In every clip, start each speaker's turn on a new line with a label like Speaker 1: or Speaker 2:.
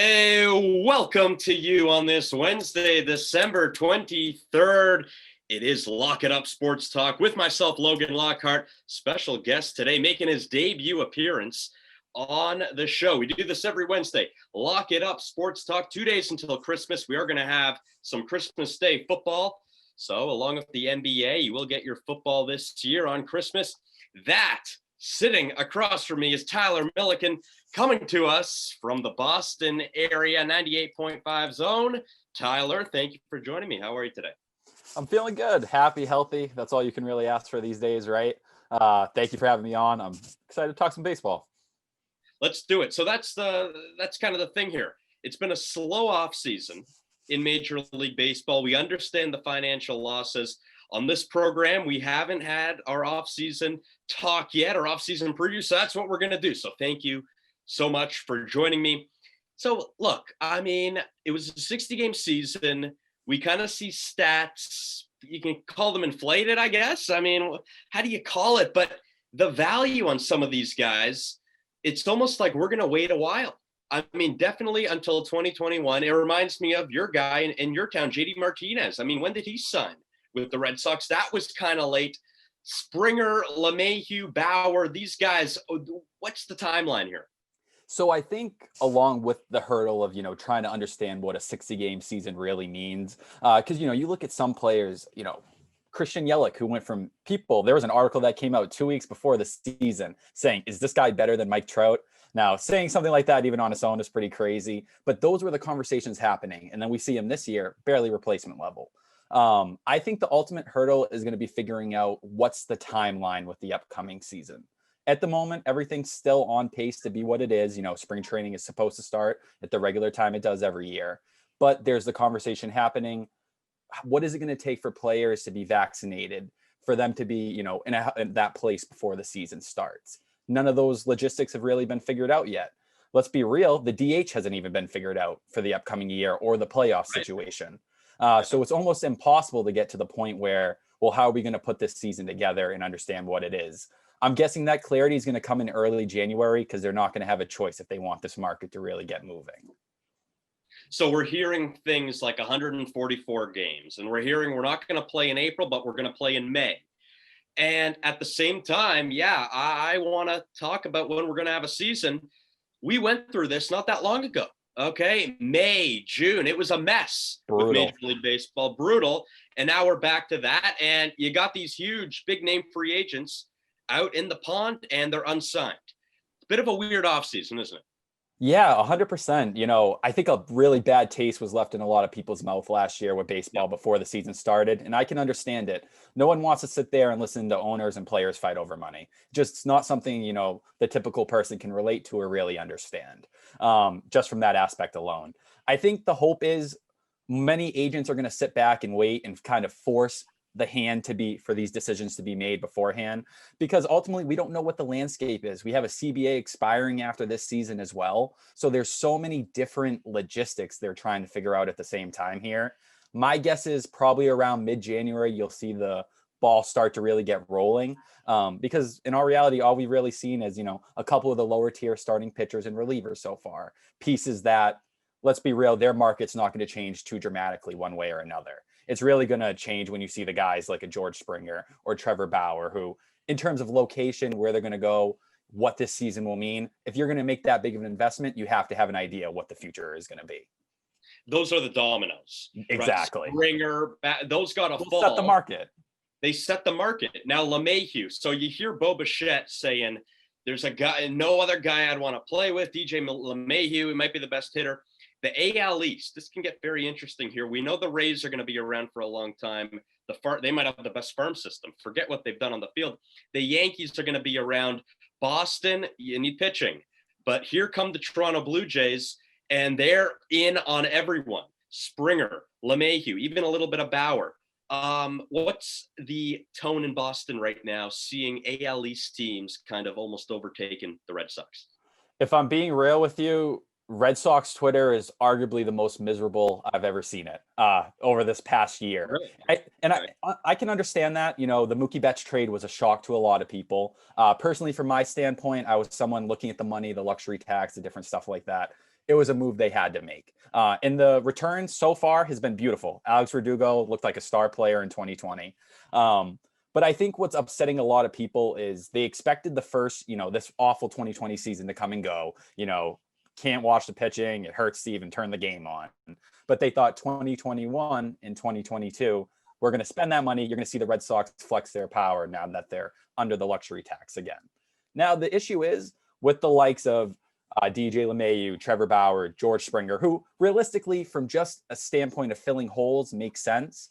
Speaker 1: Welcome to you on this Wednesday, December 23rd. It is Lock It Up Sports Talk with myself, Logan Lockhart. Special guest today making his debut appearance on the show. We do this every Wednesday. Lock It Up Sports Talk, 2 days until Christmas. We are going to have some Christmas Day football. So along with the NBA, you will get your football this year on Christmas. That sitting across from me is Tyler Milliken, coming to us from the Boston area, 98.5 zone. Tyler, thank you for joining me. How are you today?
Speaker 2: I'm feeling good, happy, healthy. That's all you can really ask for these days, right? Thank you for having me on. I'm excited to talk some baseball.
Speaker 1: Let's do it. So that's kind of the thing here. It's been a slow off season in Major League Baseball. We understand the financial losses. On this program, we haven't had our off-season talk yet, or off-season preview, so that's what we're going to do. So thank you so much for joining me. So look, I mean, it was a 60-game season. We kind of see stats. You can call them inflated, I guess. I mean, how do you call it? But the value on some of these guys, it's almost like we're going to wait a while. I mean, definitely until 2021. It reminds me of your guy in your town, JD Martinez. I mean, when did he sign with the Red Sox? That was kind of late. Springer, LeMahieu, Bauer, these guys, what's the timeline here?
Speaker 2: So I think along with the hurdle of, trying to understand what a 60-game season really means, because, you look at some players, Christian Yelich, who went from there was an article that came out 2 weeks before the season saying, is this guy better than Mike Trout? Now, saying something like that, even on its own, is pretty crazy. But those were the conversations happening. And then we see him this year, barely replacement level. I think the ultimate hurdle is going to be figuring out what's the timeline with the upcoming season. At the moment, everything's still on pace to be what it is. Spring training is supposed to start at the regular time it does every year. But there's the conversation happening. What is it going to take for players to be vaccinated, for them to be, in that place before the season starts? None of those logistics have really been figured out yet. Let's be real. The DH hasn't even been figured out for the upcoming year or the playoff situation. So it's almost impossible to get to the point where, well, how are we going to put this season together and understand what it is? I'm guessing that clarity is going to come in early January because they're not going to have a choice if they want this market to really get moving.
Speaker 1: So we're hearing things like 144 games, and we're hearing we're not going to play in April, but we're going to play in May. And at the same time, I want to talk about when we're going to have a season. We went through this not that long ago. Okay, May, June, it was a mess.
Speaker 2: Brutal.
Speaker 1: With Major League Baseball, brutal. And now we're back to that. And you got these huge, big name free agents out in the pond, and they're unsigned. Bit of a weird offseason, isn't it?
Speaker 2: Yeah, 100%. I think a really bad taste was left in a lot of people's mouth last year with baseball before the season started, and I can understand it. No one wants to sit there and listen to owners and players fight over money. Just it's not something, the typical person can relate to or really understand, just from that aspect alone. I think the hope is many agents are going to sit back and wait and kind of force the hand for these decisions to be made beforehand, because ultimately we don't know what the landscape is. We have a CBA expiring after this season as well. So there's so many different logistics they're trying to figure out at the same time here. My guess is probably around mid-January, you'll see the ball start to really get rolling. Because in our reality, all we've really seen is, a couple of the lower tier starting pitchers and relievers so far. Pieces that, let's be real, their market's not going to change too dramatically one way or another. It's really going to change when you see the guys like a George Springer or Trevor Bauer, who, in terms of location, where they're going to go, what this season will mean. If you're going to make that big of an investment, you have to have an idea what the future is going to be.
Speaker 1: Those are the dominoes.
Speaker 2: Exactly.
Speaker 1: Right? Springer, those got to fall.
Speaker 2: Set the market.
Speaker 1: They set the market. Now, LeMahieu. So you hear Bo Bichette saying, there's a guy, no other guy I'd want to play with, DJ LeMahieu. He might be the best hitter. The AL East, this can get very interesting here. We know the Rays are going to be around for a long time. They might have the best farm system. Forget what they've done on the field. The Yankees are going to be around. Boston, you need pitching. But here come the Toronto Blue Jays, and they're in on everyone. Springer, LeMahieu, even a little bit of Bauer. What's the tone in Boston right now, seeing AL East teams kind of almost overtaking the Red Sox?
Speaker 2: If I'm being real with you, Red Sox Twitter is arguably the most miserable I've ever seen it over this past year.
Speaker 1: Really?
Speaker 2: I can understand that. The Mookie Betts trade was a shock to a lot of people. Personally, from my standpoint, I was someone looking at the money, the luxury tax, the different stuff like that. it was a move they had to make. And the return so far has been beautiful. Alex Verdugo looked like a star player in 2020. But I think what's upsetting a lot of people is they expected the first, this awful 2020 season to come and go. Can't watch the pitching. It hurts to even turn the game on. But they thought 2021 and 2022, we're going to spend that money. You're going to see the Red Sox flex their power now that they're under the luxury tax again. Now, the issue is with the likes of DJ LeMahieu, Trevor Bauer, George Springer, who realistically, from just a standpoint of filling holes, makes sense.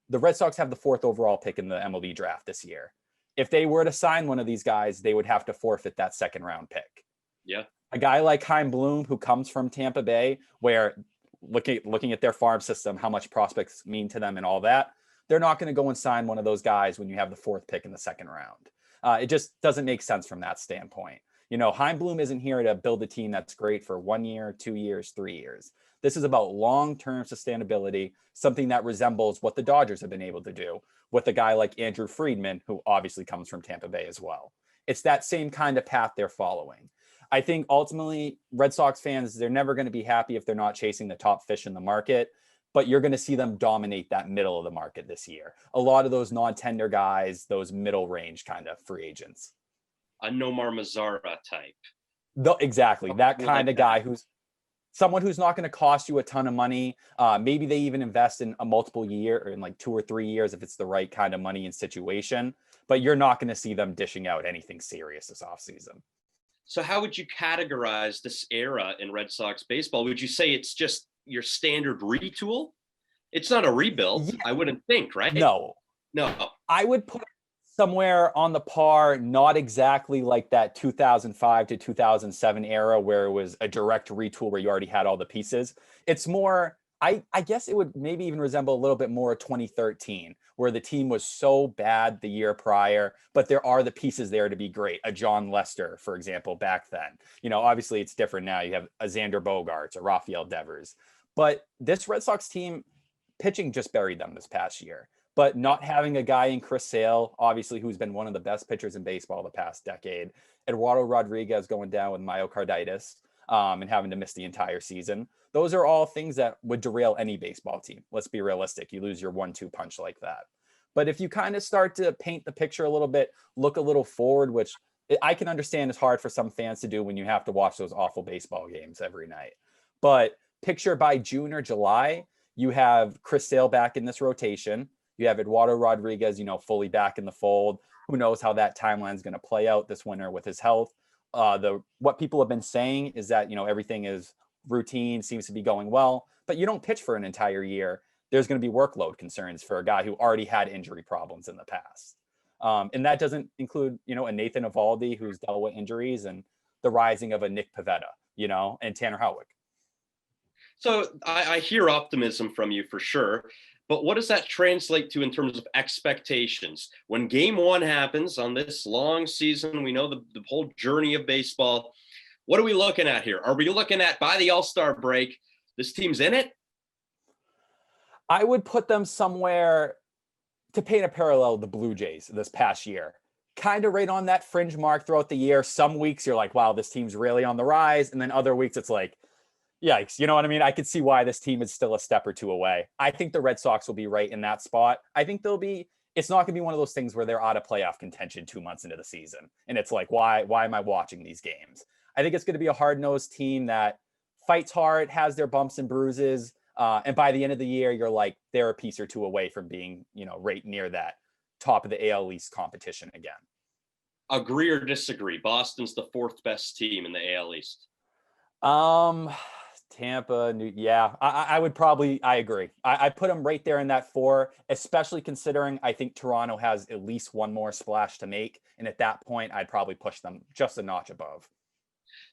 Speaker 2: The Red Sox have the 4th overall pick in the MLB draft this year. If they were to sign one of these guys, they would have to forfeit that 2nd round pick.
Speaker 1: Yeah.
Speaker 2: A guy like Chaim Bloom, who comes from Tampa Bay, where looking at their farm system, how much prospects mean to them and all that, they're not going to go and sign one of those guys when you have the 4th pick in the 2nd round. It just doesn't make sense from that standpoint. Chaim Bloom isn't here to build a team that's great for 1 year, 2 years, 3 years. This is about long-term sustainability, something that resembles what the Dodgers have been able to do with a guy like Andrew Friedman, who obviously comes from Tampa Bay as well. It's that same kind of path they're following. I think ultimately Red Sox fans, they're never going to be happy if they're not chasing the top fish in the market, but you're going to see them dominate that middle of the market this year. A lot of those non-tender guys, those middle range kind of free agents.
Speaker 1: A Nomar Mazara type.
Speaker 2: Exactly. That kind of guy who's someone who's not going to cost you a ton of money. Maybe they even invest in a multiple year or in like 2 or 3 years if it's the right kind of money and situation, but you're not going to see them dishing out anything serious this offseason.
Speaker 1: So how would you categorize this era in Red Sox baseball? Would you say it's just your standard retool? It's not a rebuild, yeah. I wouldn't think, right?
Speaker 2: No. I would put it somewhere on the par, not exactly like that 2005 to 2007 era where it was a direct retool where you already had all the pieces. It's more, I guess it would maybe even resemble a little bit more 2013, where the team was so bad the year prior, but there are the pieces there to be great. A John Lester, for example, back then. Obviously it's different now. You have a Xander Bogaerts, a Rafael Devers. But this Red Sox team, pitching just buried them this past year. But not having a guy in Chris Sale, obviously, who's been one of the best pitchers in baseball the past decade, Eduardo Rodriguez going down with myocarditis and having to miss the entire season. Those are all things that would derail any baseball team. Let's be realistic. You lose your 1-2 punch like that. But if you kind of start to paint the picture a little bit, look a little forward, which I can understand is hard for some fans to do when you have to watch those awful baseball games every night. But picture by June or July, you have Chris Sale back in this rotation. You have Eduardo Rodriguez, fully back in the fold. Who knows how that timeline is going to play out this winter with his health. What people have been saying is that, everything is routine, seems to be going well, but you don't pitch for an entire year. There's going to be workload concerns for a guy who already had injury problems in the past. And that doesn't include, a Nathan Eovaldi who's dealt with injuries and the rising of a Nick Pivetta, and Tanner Howick.
Speaker 1: So I hear optimism from you for sure. But what does that translate to in terms of expectations? When game 1 happens on this long season, we know the whole journey of baseball. What are we looking at here? Are we looking at by the All-Star break, this team's in it?
Speaker 2: I would put them somewhere, to paint a parallel, the Blue Jays this past year. Kind of right on that fringe mark throughout the year. Some weeks you're like, wow, this team's really on the rise. And then other weeks it's like, yikes, you know what I mean? I could see why this team is still a step or two away. I think the Red Sox will be right in that spot. I think it's not going to be one of those things where they're out of playoff contention 2 months into the season. And it's like, why am I watching these games? I think it's going to be a hard-nosed team that fights hard, has their bumps and bruises. And by the end of the year, you're like, they're a piece or two away from being, right near that top of the AL East competition again.
Speaker 1: Agree or disagree? Boston's the 4th best team in the AL East.
Speaker 2: Tampa, I would probably, I agree. I put them right there in that 4, especially considering I think Toronto has at least one more splash to make. And at that point, I'd probably push them just a notch above.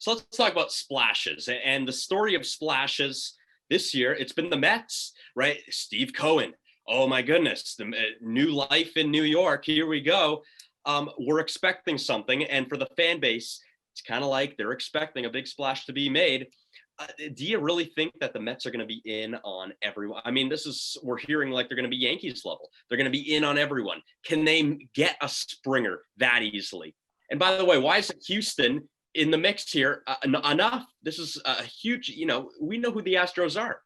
Speaker 1: So let's talk about splashes. And the story of splashes this year, it's been the Mets, right? Steve Cohen. Oh my goodness, the new life in New York. Here we go. We're expecting something. And for the fan base, it's kind of like they're expecting a big splash to be made. Do you really think that the Mets are going to be in on everyone? I mean, we're hearing like they're going to be Yankees level. They're going to be in on everyone. Can they get a Springer that easily? And by the way, why is it Houston in the mix here. Enough. This is a huge, we know who the Astros are.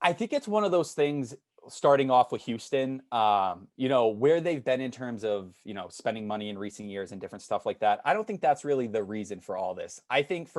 Speaker 2: I think it's one of those things, starting off with Houston, where they've been in terms of, spending money in recent years and different stuff like that. I don't think that's really the reason for all this. I think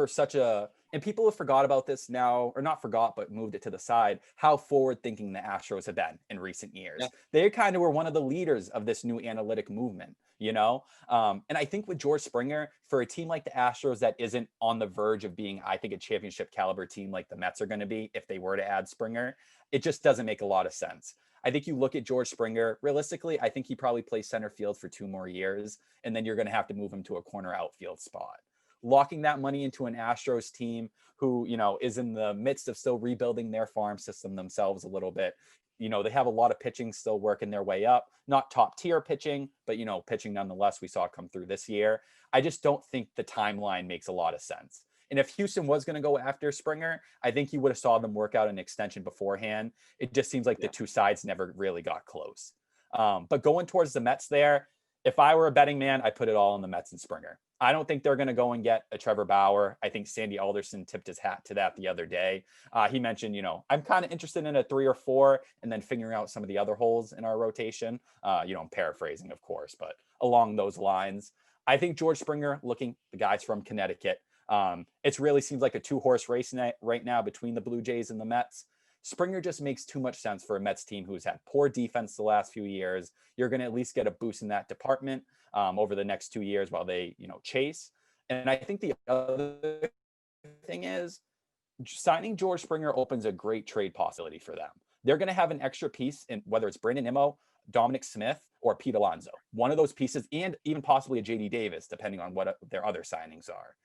Speaker 2: and people have forgot about this now, or not forgot, but moved it to the side, how forward thinking the Astros have been in recent years.
Speaker 1: Yeah.
Speaker 2: They kind of were one of the leaders of this new analytic movement, and I think with George Springer, for a team like the Astros that isn't on the verge of being, I think, a championship caliber team like the Mets are going to be if they were to add Springer, it just doesn't make a lot of sense. I think you look at George Springer, realistically, I think he probably plays center field for 2 more years, and then you're going to have to move him to a corner outfield spot. Locking that money into an Astros team who, is in the midst of still rebuilding their farm system themselves a little bit. They have a lot of pitching still working their way up, not top tier pitching, but, pitching nonetheless, we saw it come through this year. I just don't think the timeline makes a lot of sense. And if Houston was going to go after Springer, I think you would have saw them work out an extension beforehand. It just seems like the two sides never really got close. But going towards the Mets there, if I were a betting man, I'd put it all on the Mets and Springer. I don't think they're going to go and get a Trevor Bauer. I think Sandy Alderson tipped his hat to that the other day. He mentioned, I'm kind of interested in a 3 or 4 and then figuring out some of the other holes in our rotation. I'm paraphrasing, of course, but along those lines. I think George Springer, the guys from Connecticut, it really seems like a 2-horse race right now between the Blue Jays and the Mets. Springer just makes too much sense for a Mets team who's had poor defense the last few years. You're going to at least get a boost in that department over the next 2 years while they, chase. And I think the other thing is signing George Springer opens a great trade possibility for them. They're going to have an extra piece in whether it's Brandon Nimmo, Dominic Smith, or Pete Alonso. One of those pieces, and even possibly a JD Davis, depending on what their other signings are.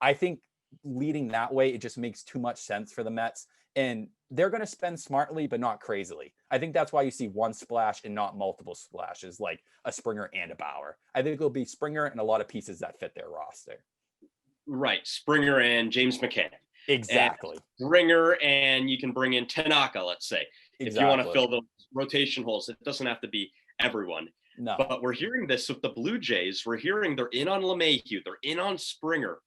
Speaker 2: I think leading that way, it just makes too much sense for the Mets. And they're going to spend smartly, but not crazily. I think that's why you see one splash and not multiple splashes, like a Springer and a Bauer. I think it'll be Springer and a lot of pieces that fit their roster.
Speaker 1: Right. Springer and James McCann.
Speaker 2: Exactly.
Speaker 1: And Springer, and you can bring in Tanaka, let's say, if you want to fill those rotation holes. It doesn't have to be everyone.
Speaker 2: No.
Speaker 1: But we're hearing this with the Blue Jays. We're hearing they're in on LeMahieu. They're in on Springer.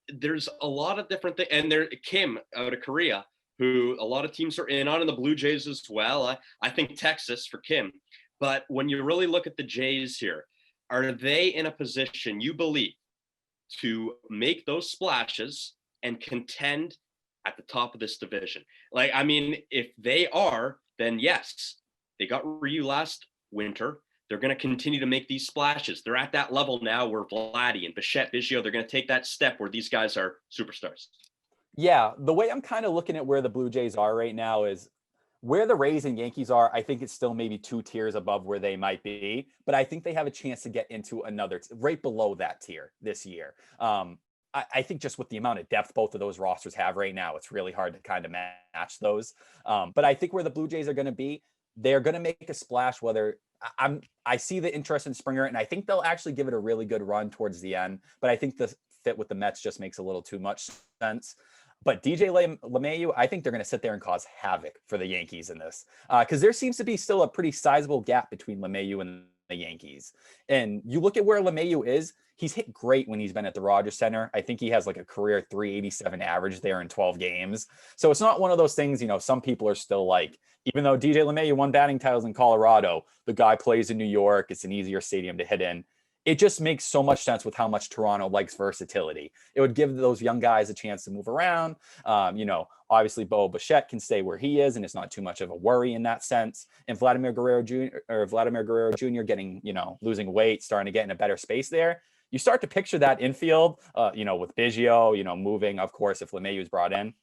Speaker 1: There's a lot of different things. And there Kim out of Korea, who a lot of teams are in on, and the Blue Jays as well. I think Texas for Kim. But when you really look at the Jays here, are they in a position, you believe, to make those splashes and contend at the top of this division? If they are, then yes, they got Ryu last winter. They're going to continue to make these splashes. They're at that level now where Vladdy and Bichette, Biggio, they're going to take that step where these guys are superstars.
Speaker 2: Yeah, the way I'm kind of looking at where the Blue Jays are right now is where the Rays and Yankees are. I think it's still maybe 2 tiers above where they might be, but I think they have a chance to get into another right below that tier this year. I think just with the amount of depth both of those rosters have right now, it's really hard to kind of match those. But I think where the Blue Jays are going to be, they're going to make a splash. I see the interest in Springer, and I think they'll actually give it a really good run towards the end. But I think the fit with the Mets just makes a little too much sense. But DJ LeMahieu, I think they're going to sit there and cause havoc for the Yankees in this, because there seems to be still a pretty sizable gap between LeMahieu and the Yankees. And you look at where LeMahieu is, he's hit great when he's been at the Rogers Center. I think he has like a career 387 average there in 12 games. So it's not one of those things, some people are still like, even though DJ LeMahieu won batting titles in Colorado, the guy plays in New York. It's an easier stadium to hit in. It just makes so much sense with how much Toronto likes versatility. It would give those young guys a chance to move around. Obviously Bo Bichette can stay where he is, and it's not too much of a worry in that sense. And Vladimir Guerrero Jr. getting, losing weight, starting to get in a better space there. You start to picture that infield, with Biggio, moving, of course, if LeMahieu is brought in.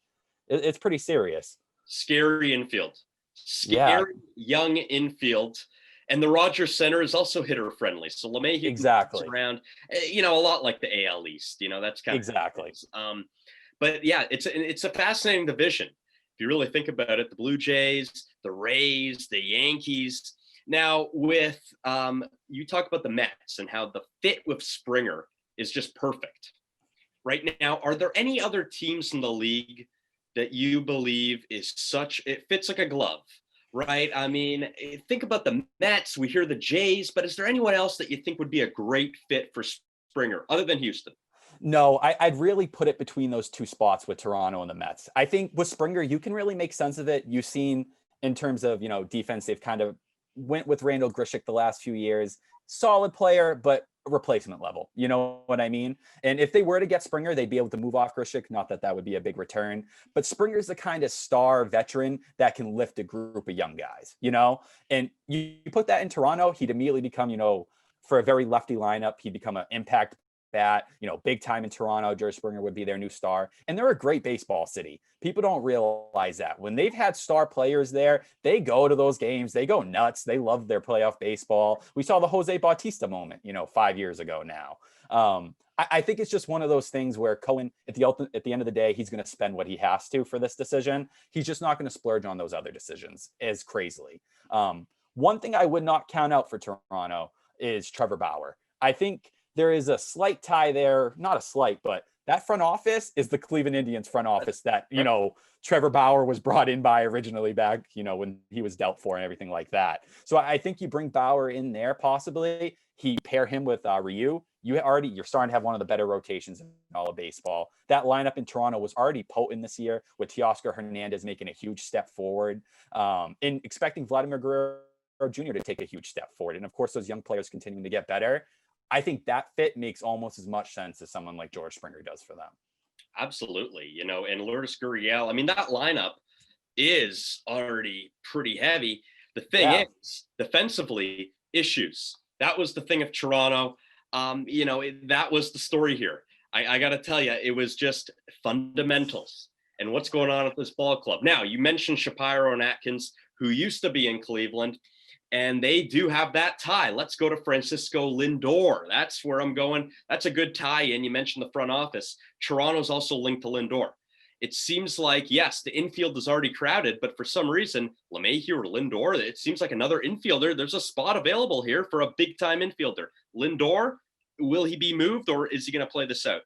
Speaker 2: It's pretty serious. Scary
Speaker 1: infield. Scary, young infield. And the Rogers Center is also hitter friendly. So LeMahieu
Speaker 2: exactly
Speaker 1: around, a lot like the AL East, that's kind
Speaker 2: exactly.
Speaker 1: of but yeah, it's a fascinating division. If you really think about it, the Blue Jays, the Rays, the Yankees. Now with you talk about the Mets and how the fit with Springer is just perfect. Right now, are there any other teams in the league that you believe it fits like a glove? Right. Think about the Mets. We hear the Jays, but is there anyone else that you think would be a great fit for Springer other than Houston?
Speaker 2: No, I'd really put it between those two spots with Toronto and the Mets. I think with Springer, you can really make sense of it. You've seen in terms of, defense, they've kind of went with Randall Grichuk the last few years. Solid player, but replacement level. You know what I mean? And if they were to get Springer, they'd be able to move off Grichuk. Not that that would be a big return, but Springer's the kind of star veteran that can lift a group of young guys, And you put that in Toronto, he'd immediately become, for a very lefty lineup, he'd become an impact bat, big time in Toronto. George Springer would be their new star. And they're a great baseball city. People don't realize that. When they've had star players there, they go to those games. They go nuts. They love their playoff baseball. We saw the Jose Bautista moment, 5 years ago now. I think it's just one of those things where Cohen, at the end of the day, he's going to spend what he has to for this decision. He's just not going to splurge on those other decisions as crazily. One thing I would not count out for Toronto is Trevor Bauer. I think there is a slight tie there, not a slight, but that front office is the Cleveland Indians front office that, Trevor Bauer was brought in by originally back, when he was dealt for and everything like that. So I think you bring Bauer in there, possibly. He pair him with Ryu. You're starting to have one of the better rotations in all of baseball. That lineup in Toronto was already potent this year with Teoscar Hernandez making a huge step forward, and expecting Vladimir Guerrero Jr. to take a huge step forward. And of course, those young players continuing to get better. I think that fit makes almost as much sense as someone like George Springer does for them.
Speaker 1: Absolutely. And Lourdes Gurriel, I mean, that lineup is already pretty heavy. The thing is, defensively, issues. That was the thing of Toronto. That was the story here. I got to tell you, it was just fundamentals and what's going on at this ball club. Now, you mentioned Shapiro and Atkins, who used to be in Cleveland. And they do have that tie. Let's go to Francisco Lindor. That's where I'm going. That's a good tie in. You mentioned the front office. Toronto's also linked to Lindor. It seems like, yes, the infield is already crowded, but for some reason, LeMahieu or Lindor, it seems like another infielder. There's a spot available here for a big-time infielder. Lindor, will he be moved or is he going to play this out?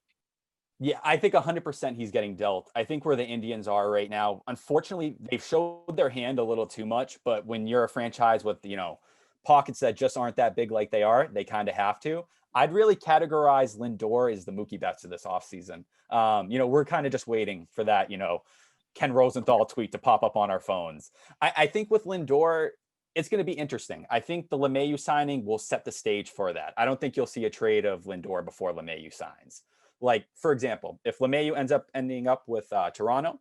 Speaker 2: Yeah, I think 100% he's getting dealt. I think where the Indians are right now, unfortunately, they've showed their hand a little too much. But when you're a franchise with, pockets that just aren't that big like they are, they kind of have to. I'd really categorize Lindor as the Mookie Betts of this offseason. We're kind of just waiting for that, Ken Rosenthal tweet to pop up on our phones. I think with Lindor, it's going to be interesting. I think the LeMahieu signing will set the stage for that. I don't think you'll see a trade of Lindor before LeMahieu signs. Like, for example, if LeMahieu ending up with Toronto,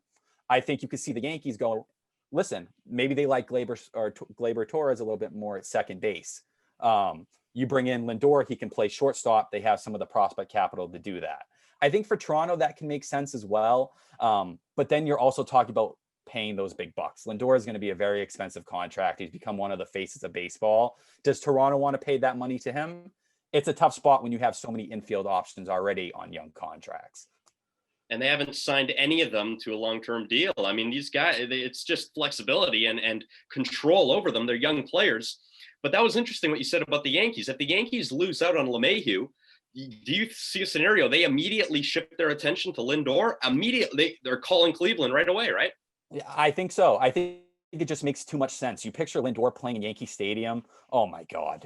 Speaker 2: I think you could see the Yankees go, listen, maybe they like Gleyber Torres a little bit more at second base. You bring in Lindor, he can play shortstop. They have some of the prospect capital to do that. I think for Toronto, that can make sense as well. But then you're also talking about paying those big bucks. Lindor is going to be a very expensive contract. He's become one of the faces of baseball. Does Toronto want to pay that money to him? It's a tough spot when you have so many infield options already on young contracts.
Speaker 1: And they haven't signed any of them to a long-term deal. I mean, these guys, it's just flexibility and control over them. They're young players. But that was interesting what you said about the Yankees. If the Yankees lose out on LeMahieu, do you see a scenario? They immediately shift their attention to Lindor. Immediately, they're calling Cleveland right away, right?
Speaker 2: Yeah, I think so. I think it just makes too much sense. You picture Lindor playing in Yankee Stadium. Oh my God.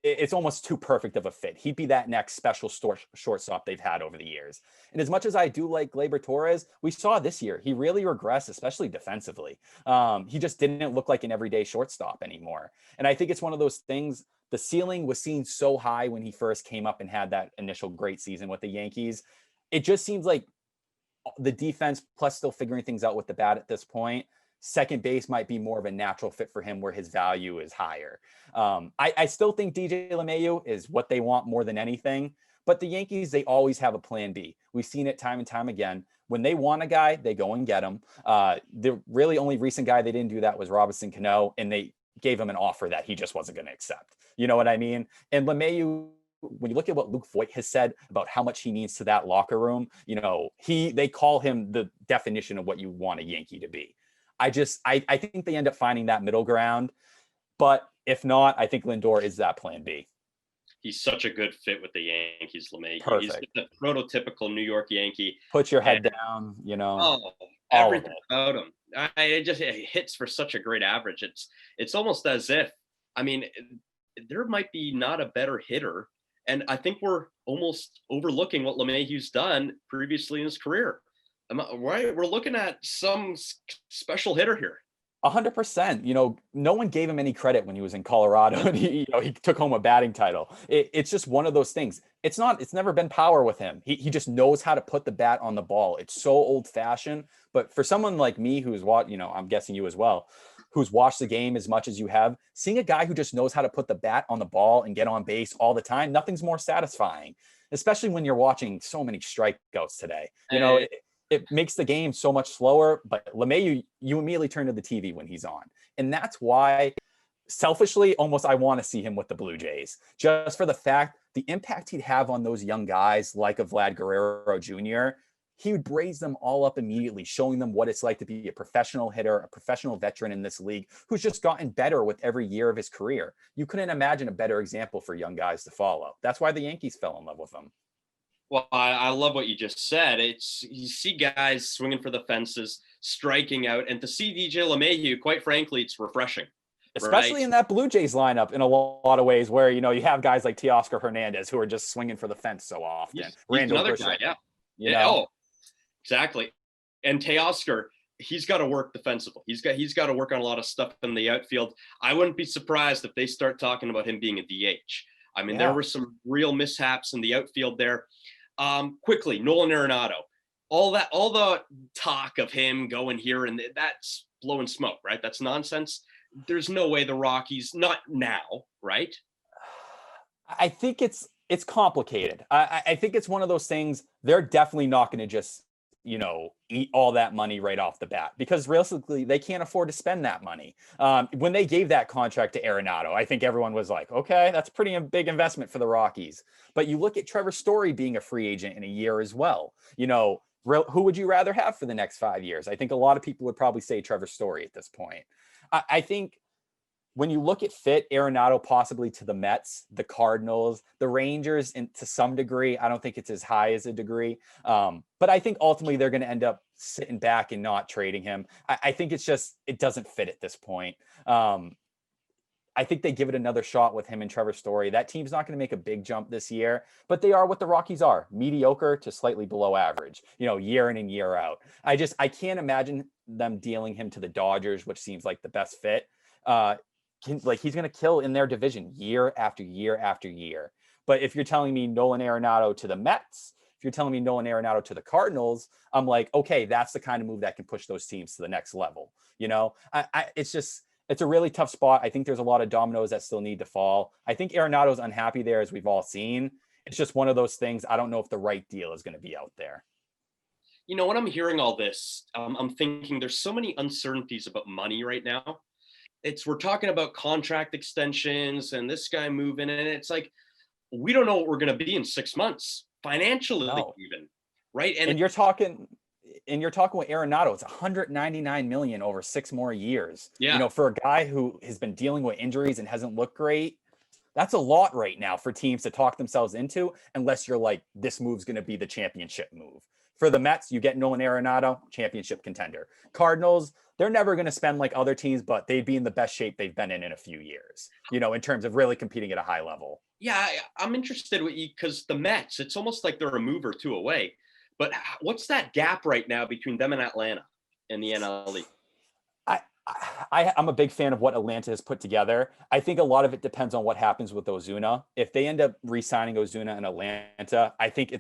Speaker 2: It's almost too perfect of a fit. He'd be that next special shortstop they've had over the years. And as much as I do like Gleyber Torres, we saw this year, he really regressed, especially defensively. He just didn't look like an everyday shortstop anymore. And I think it's one of those things, the ceiling was seen so high when he first came up and had that initial great season with the Yankees. It just seems like the defense plus still figuring things out with the bat at this point, second base might be more of a natural fit for him where his value is higher. I still think DJ LeMahieu is what they want more than anything, but the Yankees, they always have a plan B. We've seen it time and time again. When they want a guy, they go and get him. The really only recent guy they didn't do that was Robinson Cano, and they gave him an offer that he just wasn't going to accept. You know what I mean? And LeMahieu, when you look at what Luke Voigt has said about how much he means to that locker room, they call him the definition of what you want a Yankee to be. I think they end up finding that middle ground, but if not, I think Lindor is that plan B.
Speaker 1: He's such a good fit with the Yankees, LeMahieu.
Speaker 2: Perfect.
Speaker 1: He's the prototypical New York Yankee.
Speaker 2: Put your head down,
Speaker 1: everything about him. It hits for such a great average. It's almost as if, there might be not a better hitter And I think we're almost overlooking what LeMahieu's done previously in his career. Right? We're looking at some special hitter here.
Speaker 2: 100%. No one gave him any credit when he was in Colorado and he took home a batting title. It's just one of those things. It's never been power with him. He just knows how to put the bat on the ball. It's so old fashioned. But for someone like me, who's I'm guessing you as well, who's watched the game as much as you have, seeing a guy who just knows how to put the bat on the ball and get on base all the time, nothing's more satisfying, especially when you're watching so many strikeouts today. It makes the game so much slower, but LeMahieu, you immediately turn to the TV when he's on. And that's why, selfishly, almost I want to see him with the Blue Jays, just for the fact, the impact he'd have on those young guys like a Vlad Guerrero Jr., he would raise them all up immediately, showing them what it's like to be a professional hitter, a professional veteran in this league, who's just gotten better with every year of his career. You couldn't imagine a better example for young guys to follow. That's why the Yankees fell in love with him.
Speaker 1: Well, I love what you just said. You see guys swinging for the fences, striking out, and to see DJ LeMahieu, quite frankly, it's refreshing.
Speaker 2: Especially in that Blue Jays lineup in a lot of ways where, you have guys like Teoscar Hernandez who are just swinging for the fence so often.
Speaker 1: He's another guy, yeah. Oh, exactly. And Teoscar, he's got to work defensively. He's got to work on a lot of stuff in the outfield. I wouldn't be surprised if they start talking about him being a DH. I mean, there were some real mishaps in the outfield there. Quickly, Nolan Arenado, all the talk of him going here, and that's blowing smoke, right? That's nonsense. There's no way the Rockies, not now, right?
Speaker 2: I think it's complicated. I think it's one of those things. They're definitely not going to just, eat all that money right off the bat, because realistically, they can't afford to spend that money. When they gave that contract to Arenado, I think everyone was like, okay, that's pretty big investment for the Rockies. But you look at Trevor Story being a free agent in a year as well. Who would you rather have for the next 5 years? I think a lot of people would probably say Trevor Story at this point. I think when you look at fit, Arenado possibly to the Mets, the Cardinals, the Rangers, and to some degree, I don't think it's as high as a degree. But I think ultimately they're going to end up sitting back and not trading him. I think it doesn't fit at this point. I think they give it another shot with him and Trevor Story. That team's not going to make a big jump this year, but they are what the Rockies are, mediocre to slightly below average, year in and year out. I can't imagine them dealing him to the Dodgers, which seems like the best fit. He's going to kill in their division year after year after year. But if you're telling me Nolan Arenado to the Mets, if you're telling me Nolan Arenado to the Cardinals, I'm like, okay, that's the kind of move that can push those teams to the next level. It's a really tough spot. I think there's a lot of dominoes that still need to fall. I think Arenado's unhappy there, as we've all seen. It's just one of those things. I don't know if the right deal is going to be out there.
Speaker 1: When I'm hearing all this, I'm thinking there's so many uncertainties about money right now. We're talking about contract extensions and this guy moving, and it's like, we don't know what we're going to be in 6 months financially, even, right?
Speaker 2: And you're talking with Arenado, it's $199 million over 6 more years.
Speaker 1: Yeah.
Speaker 2: For a guy who has been dealing with injuries and hasn't looked great, that's a lot right now for teams to talk themselves into, unless you're like, this move's going to be the championship move. For the Mets, you get Nolan Arenado, championship contender. Cardinals, they're never going to spend like other teams, but they'd be in the best shape they've been in a few years, in terms of really competing at a high level.
Speaker 1: Yeah, I'm interested with you because the Mets, it's almost like they're a move or two away. But what's that gap right now between them and Atlanta in the NL League?
Speaker 2: I'm a big fan of what Atlanta has put together. I think a lot of it depends on what happens with Ozuna. If they end up re-signing Ozuna in Atlanta, I think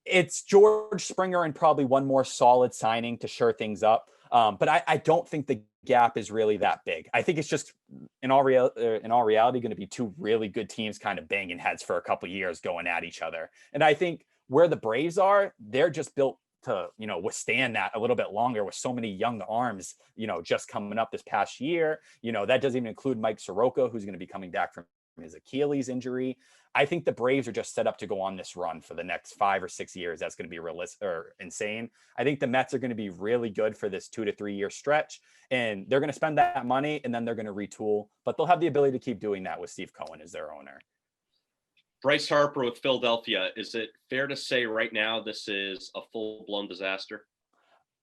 Speaker 2: it's George Springer and probably one more solid signing to shore things up. But I don't think the gap is really that big. I think it's just in all reality going to be two really good teams kind of banging heads for a couple of years going at each other. And I think where the Braves are, they're just built to, withstand that a little bit longer with so many young arms, just coming up this past year. That doesn't even include Mike Soroka, who's going to be coming back from his Achilles injury. I think the Braves are just set up to go on this run for the next 5 or 6 years. That's going to be realistic or insane. I think the Mets are going to be really good for this 2 to 3 year stretch, and they're going to spend that money and then they're going to retool, but they'll have the ability to keep doing that with Steve Cohen as their owner.
Speaker 1: Bryce Harper with Philadelphia. Is it fair to say right now this is a full-blown disaster?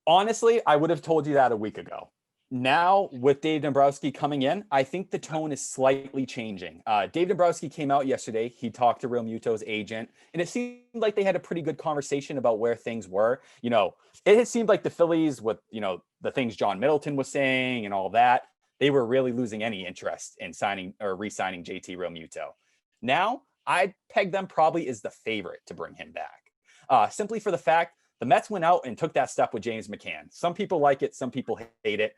Speaker 2: Honestly, I would have told you that a week ago. Now with Dave Dombrowski coming in, I think the tone is slightly changing. Dave Dombrowski came out yesterday. He talked to Real Muto's agent, and it seemed like they had a pretty good conversation about where things were. It had seemed like the Phillies, with the things John Middleton was saying and all that, they were really losing any interest in signing or re-signing JT Real Muto. Now I'd peg them probably as the favorite to bring him back, simply for the fact the Mets went out and took that step with James McCann. Some people like it, some people hate it.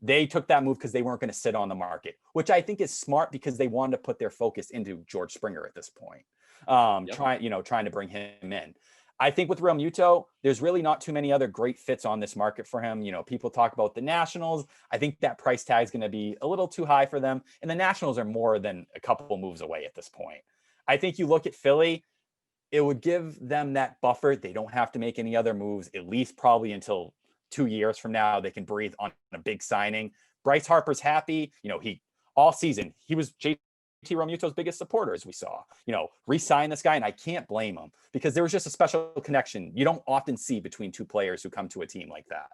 Speaker 2: They took that move because they weren't going to sit on the market, which I think is smart because they wanted to put their focus into George Springer at this point, trying to bring him in. I think with Real Muto, there's really not too many other great fits on this market for him. People talk about the Nationals. I think that price tag is going to be a little too high for them. And the Nationals are more than a couple moves away at this point. I think you look at Philly, it would give them that buffer. They don't have to make any other moves, at least probably until 2 years from now. They can breathe on a big signing. Bryce Harper's happy. He all season, he was JT Realmuto's biggest supporter, as we saw. Re-sign this guy, and I can't blame him because there was just a special connection you don't often see between two players who come to a team like that.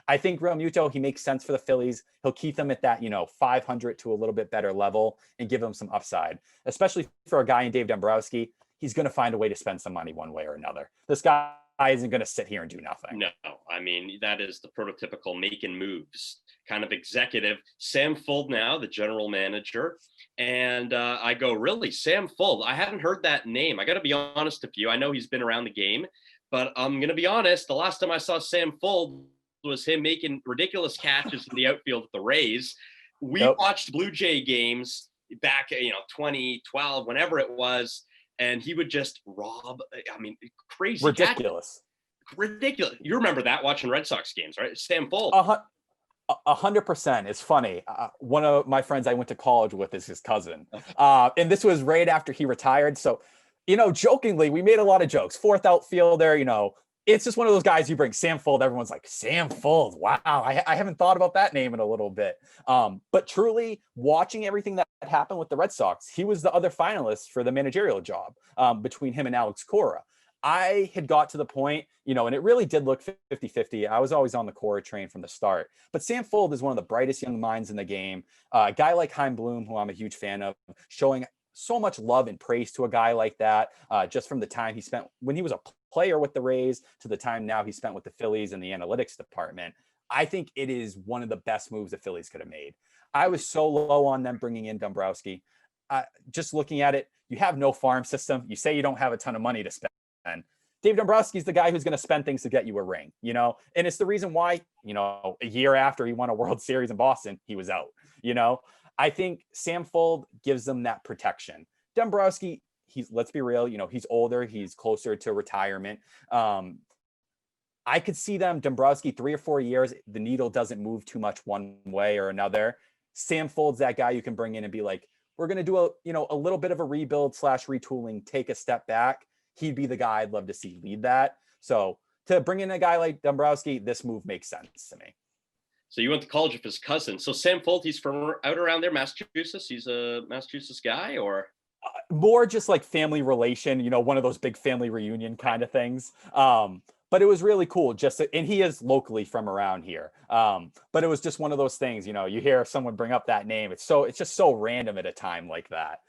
Speaker 2: I think Real Muto, he makes sense for the Phillies. He'll keep them at that, 500 to a little bit better level and give them some upside, especially for a guy in Dave Dombrowski. He's going to find a way to spend some money one way or another. This guy isn't going to sit here and do nothing.
Speaker 1: No, I mean, that is the prototypical making moves kind of executive. Sam Fuld now, the general manager. And I go, really, Sam Fuld? I haven't heard that name. I got to be honest with you. I know he's been around the game, but I'm going to be honest. The last time I saw Sam Fuld was him making ridiculous catches in the outfield with the Rays. We watched Blue Jay games back, 2012, whenever it was. And he would just rob, crazy.
Speaker 2: Ridiculous.
Speaker 1: Ridiculous. You remember that watching Red Sox games, right? Sam Fuld.
Speaker 2: 100%. It's funny. One of my friends I went to college with is his cousin. And this was right after he retired. So, jokingly, we made a lot of jokes. Fourth outfielder, it's just one of those guys you bring. Sam Fuld, everyone's like, Sam Fuld, wow, I haven't thought about that name in a little bit. But truly, watching everything that happened with the Red Sox, he was the other finalist for the managerial job between him and Alex Cora. I had got to the point, and it really did look 50-50. I was always on the Cora train from the start. But Sam Fuld is one of the brightest young minds in the game. A guy like Chaim Bloom, who I'm a huge fan of, showing so much love and praise to a guy like that, just from the time he spent when he was a player with the Rays to the time now he spent with the Phillies and the analytics department. I think it is one of the best moves the Phillies could have made. I was so low on them bringing in Dombrowski. Just looking at it, you have no farm system. You say you don't have a ton of money to spend. Dave Dombrowski is the guy who's going to spend things to get you a ring, and it's the reason why, a year after he won a World Series in Boston, he was out, I think Sam Fuld gives them that protection. Dombrowski, let's be real, he's older, he's closer to retirement. I could see them, Dombrowski, 3 or 4 years, the needle doesn't move too much one way or another. Sam Fuld's that guy you can bring in and be like, we're going to do a little bit of a rebuild / retooling, take a step back. He'd be the guy I'd love to see lead that. So to bring in a guy like Dombrowski, this move makes sense to me.
Speaker 1: So you went to college with his cousin. So Sam Fuld, he's from out around there, Massachusetts. He's a Massachusetts guy, or
Speaker 2: more just like family relation, one of those big family reunion kind of things. But it was really cool. And he is locally from around here. But it was just one of those things, you hear someone bring up that name. It's just so random at a time like that.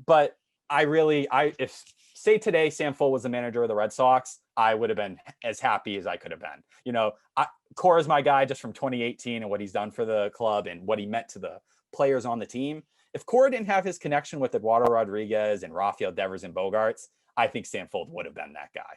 Speaker 2: But if say today Sam Fuld was the manager of the Red Sox, I would have been as happy as I could have been. Cora's my guy just from 2018 and what he's done for the club and what he meant to the players on the team. If Cora didn't have his connection with Eduardo Rodriguez and Rafael Devers and Bogarts, I think Sam Fuld would have been that guy.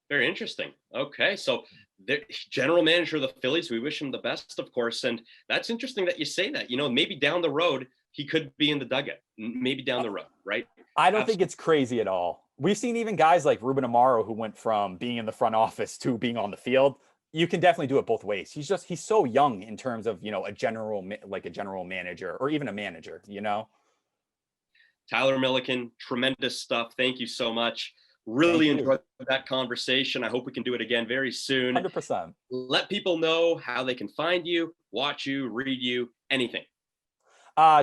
Speaker 1: Very interesting. Okay, so the general manager of the Phillies, we wish him the best, of course. And that's interesting that you say that. Maybe down the road, he could be in the dugout, maybe down the road, right?
Speaker 2: I don't think it's crazy at all. We've seen even guys like Ruben Amaro who went from being in the front office to being on the field. You can definitely do it both ways. He's so young in terms of, a general manager or even a manager,
Speaker 1: Tyler Milliken, tremendous stuff. Thank you so much. Really enjoyed that conversation. I hope we can do it again very soon.
Speaker 2: 100%.
Speaker 1: Let people know how they can find you, watch you, read you, anything.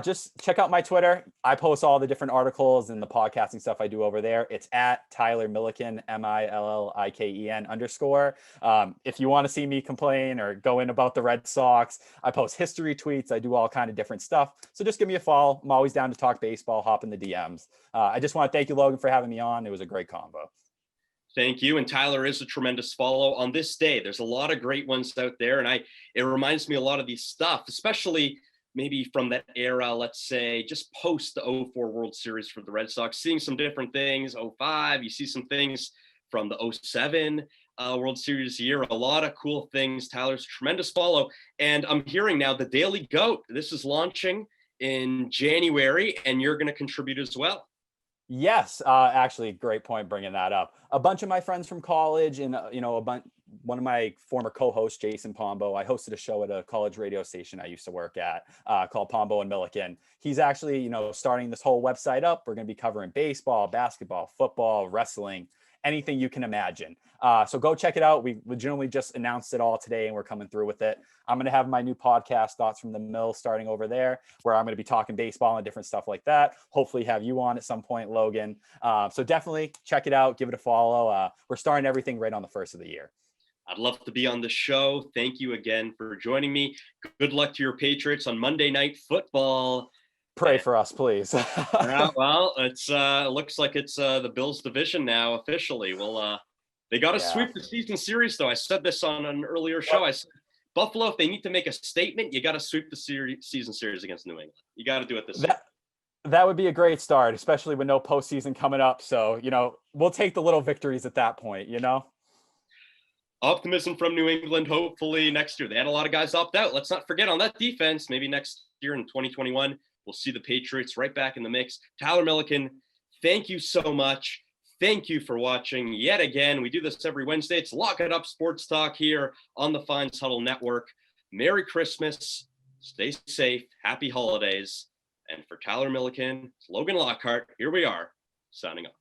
Speaker 2: Just check out my Twitter. I post all the different articles and the podcasting stuff I do over there. It's at Tyler Milliken, MILLIKEN_. If you want to see me complain or go in about the Red Sox, I post history tweets. I do all kind of different stuff. So just give me a follow. I'm always down to talk baseball, hop in the DMs. I just want to thank you, Logan, for having me on. It was a great combo.
Speaker 1: Thank you. And Tyler is a tremendous follow on this day. There's a lot of great ones out there. And it reminds me a lot of these stuff, especially maybe from that era, let's say, just post the 04 World Series for the Red Sox, seeing some different things. 05, you see some things from the 07 World Series year. A lot of cool things. Tyler's a tremendous follow. And I'm hearing now the Daily GOAT. This is launching in January, and you're going to contribute as well.
Speaker 2: Yes, actually, great point bringing that up. A bunch of my friends from college and, one of my former co-hosts, Jason Pombo, I hosted a show at a college radio station I used to work at called Pombo and Milliken. He's actually, starting this whole website up. We're going to be covering baseball, basketball, football, wrestling, anything you can imagine. So go check it out. We legitimately just announced it all today and we're coming through with it. I'm going to have my new podcast, Thoughts from the Mill, starting over there, where I'm going to be talking baseball and different stuff like that. Hopefully have you on at some point, Logan. So definitely check it out. Give it a follow. We're starting everything right on the first of the year.
Speaker 1: I'd love to be on the show. Thank you again for joining me. Good luck to your Patriots on Monday Night Football.
Speaker 2: Pray for us, please.
Speaker 1: Well, it's looks like it's the Bills division now officially. Well, they got to sweep the season series, though. I said this on an earlier show. I said, Buffalo, if they need to make a statement, you got to sweep the season series against New England. You got to do it this year.
Speaker 2: That would be a great start, especially with no postseason coming up. So, we'll take the little victories at that point,
Speaker 1: Optimism from New England, hopefully next year. They had a lot of guys opt out. Let's not forget on that defense, maybe next year in 2021, we'll see the Patriots right back in the mix. Tyler Milliken, thank you so much. Thank you for watching yet again. We do this every Wednesday. It's Lock It Up Sports Talk here on the Fines Huddle Network. Merry Christmas. Stay safe. Happy holidays. And for Tyler Milliken, Logan Lockhart, here we are, signing off.